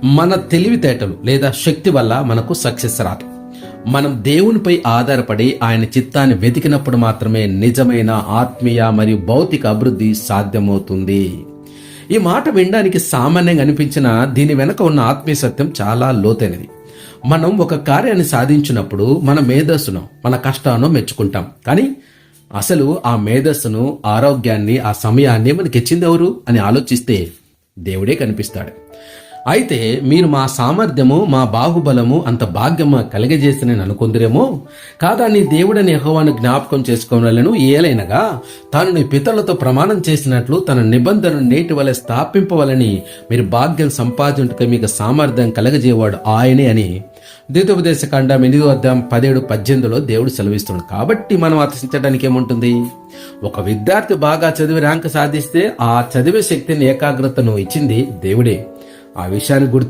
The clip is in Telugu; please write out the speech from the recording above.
మన తెలివితేటలు లేదా శక్తి వల్ల మనకు సక్సెస్ రాదు. మనం దేవునిపై ఆధారపడి ఆయన చిత్తాన్ని వెతికినప్పుడు మాత్రమే నిజమైన ఆత్మీయ మరియు భౌతిక అభివృద్ధి సాధ్యమవుతుంది. ఈ మాట వినడానికి సామాన్యంగా అనిపించిన దీని వెనక ఉన్న ఆత్మీయ సత్యం చాలా లోతైనది. మనం ఒక కార్యాన్ని సాధించినప్పుడు మన మేధస్సును, మన కష్టాన్ని మెచ్చుకుంటాం. కానీ అసలు ఆ మేధస్సును, ఆరోగ్యాన్ని, ఆ సమయాన్ని మనకి ఇచ్చింది ఎవరు అని ఆలోచిస్తే దేవుడే కనిపిస్తాడు. అయితే మీరు మా సామర్థ్యము, మా బాహుబలము అంత భాగ్యము కలిగజేసి నేను అనుకుందిరేమో కాదా, నీ దేవుడని యెహోవాను జ్ఞాపకం చేసుకోవాలను. ఏలైనగా తాను నీ పితరులతో ప్రమాణం చేసినట్లు తన నిబంధనను నేటి వలె స్థాపింపవలని మీరు భాగ్యం సంపాదించుటకు మీకు సామర్థ్యం కలగజేవాడు ఆయనే అని ద్వితోపదేశకాండం 8:17-18 దేవుడు సెలవిస్తున్నాడు. కాబట్టి మనం ఆశించడానికి ఏముంటుంది? ఒక విద్యార్థి బాగా చదివి ర్యాంక్ సాధిస్తే ఆ చదివే శక్తిని, ఏకాగ్రతను ఇచ్చింది దేవుడే. ఆ విషయాన్ని గుర్తు